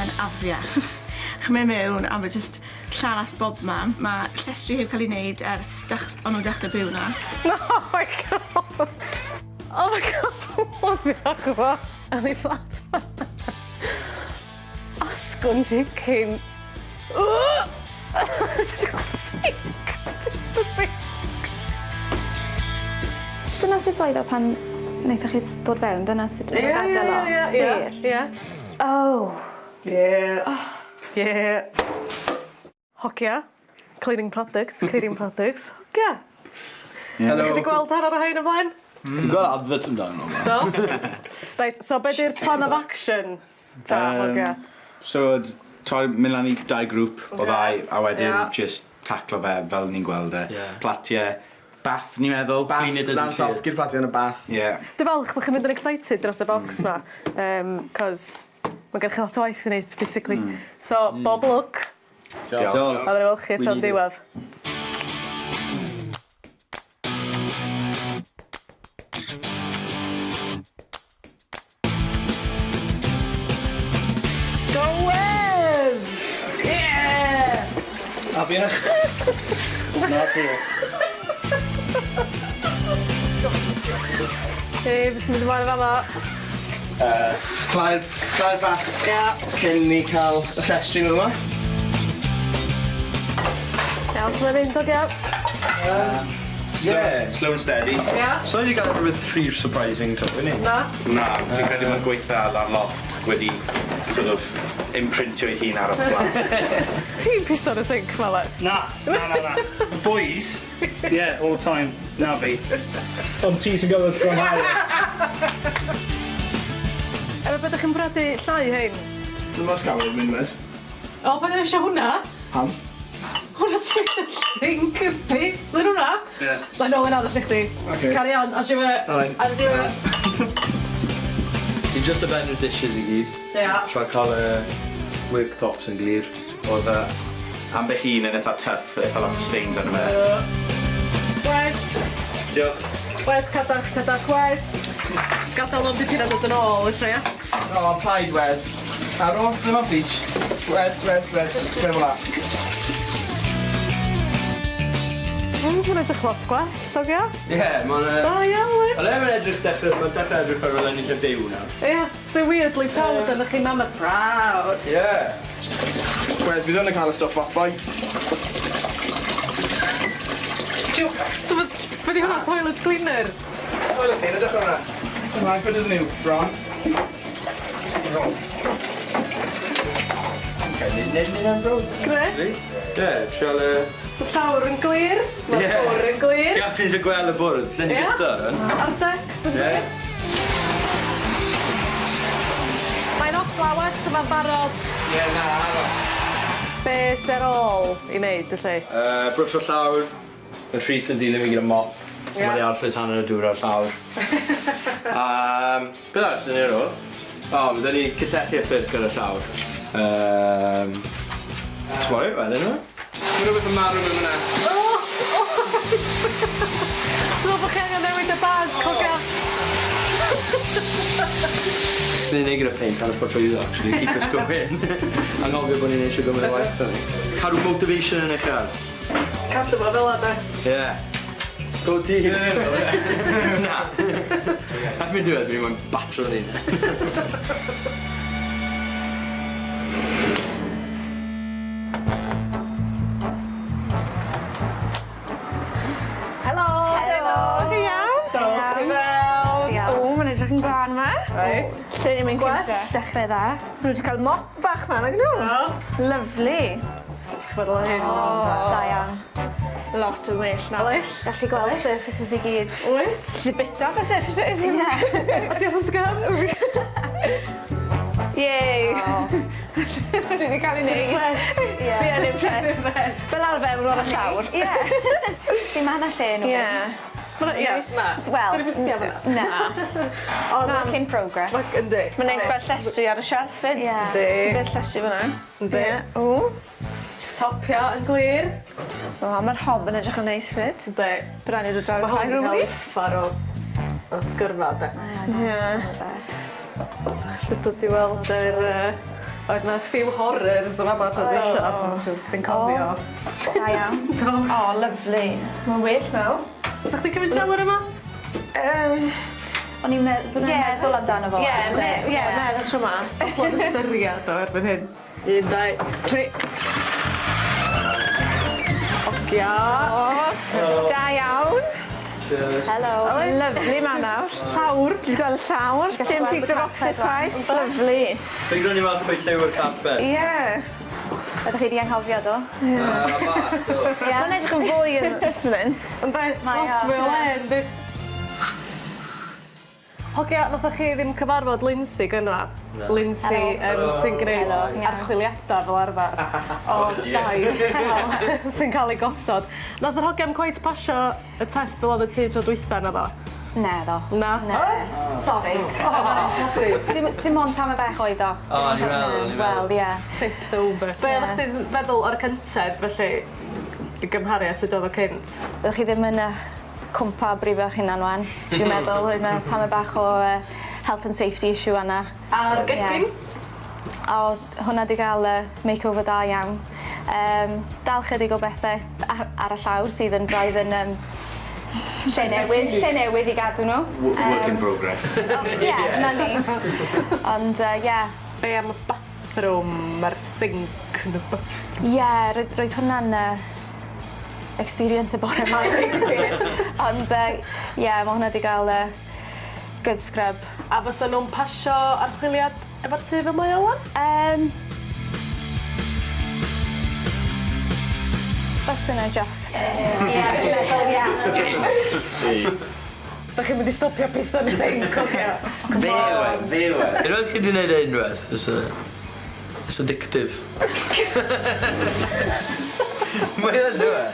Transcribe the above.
yn afia. Chymryd mewn a mae jyst llanast bob man. Mae llestri heb cael ei wneud ers o'n nhw'n dechrau byw na. Oh my god! Oh my god, lyfio chwa. A ni fflat fa. Asgwn chicken. Dyna sut oedd o pan wnaethoch chi dod fewn? Dyna sut oedd o gadael o? Ie. Oh. Ie. Hogia. Cleaning products. Hogia. Ydych chi wedi gweld hana ar hein o blaen? You've got adverts amdano hwnna. Do? Right, so beth yw'r plan of action? Ta, hogia. So, mynd lan i 2 grŵp o ddau, a wedyn just taclo fe fel ni'n gweld e. Platiau, bath ni'n meddwl. That's soft, gyda'r platiau yn y bath. Dy falch bod chi'n mynd yn excited dros y box ma. Cos mae gen chi lot o waith i wneud, basically. So, bob look. Diolch. A ddyn welch chi eto yn diwedd. Afiach. Na fi. Beth sy'n mynd ymlaen fama? Clau'r bach. Cyn ni cael y llestri nhw yma. Iawn, sy'n mynd dod iawn? Slow and steady. So ni gael rhywbeth rhy surprising to, ni? Na? Na, fi'n credu mae'n gweithio ar loft wedi sort of imprintio ei hun ar y plan. Ti'n piso yn y sink, Meles? Na. Boys, yeah, all the time. Na fi. Ond ti sy'n gael y glanhau. Efo beth ydych chi'n bradu llai hein? Dwi'n mas gael mynd mes. O, beth ydych eisiau hwnna? Pam? Hwna sy'n eisiau sink y piss yn hwnna? Ie. Lai no, yn adall i chdi. Carry on, a siw e. A di e. Fi just y bennu'r dishes i gyd. Tra cael y worktops yn glir. Oedd ambell un yn eitha tough, eitha lot o stains arno fe. Wes. Diolch. Wes, cadach, wes. Gadael nhw'n dipyn a dod yn ôl, ysra, ia? O, paid, Wes. Ar ôl, ddim o beach. Wes. Sef o la. Mae'n edrych lot gwell, ogio? Ie, mae'n... Da iawn. Ond mae'n edrych dechrau edrych ar ôl ni'n byw nawr. Ie, dwi'n weirdly proud yn chi mama's proud. Ie. Wes, fi ddim yn cael y stwff off, boi. So, beth i hwnna toilet cleaner? Toilet cleaner, dechrau hwnna. Mae'n good as new, Rhan. Nid am bro. Gret. Ie, trial y... Mae llawr yn glir, mae bwr yn glir. Gap ni'n gweld y bwrdd, lle ni'n gyda. Ar decks yn glir. Mae'n ogla well, mae'n barod. Ie, na, aros. Be sy'n ôl i wneud, yllu? Brwsio llawr. Y treat yn dilyn fi gyda mop. Mae'n arllwys hanner y dŵr ar llawr. Beth arall sy'n ei ôl? O, mae dyn ni cyllellu y ffyrdd gyda'r llawr. Sbori, wedyn nhw? Mae'n rhywbeth yn marw mewn yna. Dwi'n meddwl bod chi angen newid y bag, cogio. Ni'n neud gyda paint ar y ffordd trwy iddo, actually. Keep us going. Anghofio bod ni'n eisiau gymaint o waith o'n ni. Cadw motivation yn eich ar. Cadw fo fel yna. Ie. Go team. Na. Ac mi'n diwedd, mi'n mynd batro yn un. Reit. Lle ni'n mynd cynta? Dechrau dda. Nhw wedi cael mop bach ma, nag nhw? Lyfli. Chwydl hyn. Da iawn. Lot o well na. Gallu gweld surfaces i gyd. Wyt? Gallu bit off y surfaces i na. A diolch yn sgam. Yey. Dwi wedi cael ei wneud. Fi yn impressed. Fel arfer yn o'r llawr. Ie. Ti ma hana lle nhw. Ie. Na. Wel, Dwi'n bysbio fyna. na. O, work in progress. Yndi. Mae'n neis gweld llestri ar y shelf fyd. Yndi. Beth llestri fyna. Yndi. O. Topio yn glir. O, mae'r hob yn edrych yn neis fyd. Yndi. Brynu dod draw Mae hwn yn cael uffar o sgyrfa, de. Ie. Eisiau dod i weld yr Oedd na few horrors o fama tro dwyllaf. Ti'n cofio. Da iawn. O, lyflu. Mae'n well nawr. Sa chdi'n cymryd shower yma? O'n i'n meddwl amdano fo. Ie, meddwl tro yma. Blod ystyried o erbyn hyn. 1, 2, 3. Ogia. Da iawn. Helo. Lyflu ma nawr. Llawr. Ti'n gweld llawr? Dim pizza boxes chwaith. Lyflu. Fe grwn i fath o beth llew yr carpet. Ie. Ydych chi wedi anghofio do? Mae'n edrych yn fwy yn fan. Ynddi, lot mwy o le, ynddi. Hogia, nathach chi ddim cyfarfod Lindsay gynna? Lindsay sy'n gwneud archwiliadau fel arfer o daith sy'n cael ei gosod. Nath yr hogia am cweith pasio y test fel oedd y ti tro dwytha na ddo? Ne do. Na? Sorry. Dim ond tam y bech oedd o. O, ni'n meddwl. Weld, ie. Tipped over. Be oeddech chdi'n feddwl o'r cyntedd felly i gymharu a sut oedd o cynt? Byddwch chi ddim yn cwmpa brifo chi'n anwan. Dwi'n meddwl, oedd yna tam y bach o health and safety issue yna. A'r gegin? O, hwnna di gael makeover da iawn. Dal chydig o bethau ar y llawr sydd yn braidd yn lle newydd i gadw nhw. Work in progress. Ie, na ni. Ond, ie. Be am y bathroom, mae'r sink yn y bathroom? Ie, roedd hwnna'n experience y bore yma. Ond, ie, mae hwnna di gael good scrub. A fysa nhw'n pasio archwiliad efo'r tu fel mae o wan? Fysa nhw just. Ie, dwi'n meddwl, ie. Da chi'n mynd i stopio piso yn y sink, ogia? Fe we. Unwaith chi wedi gwneud unwaith, it's addictive. Mae yn, yw e?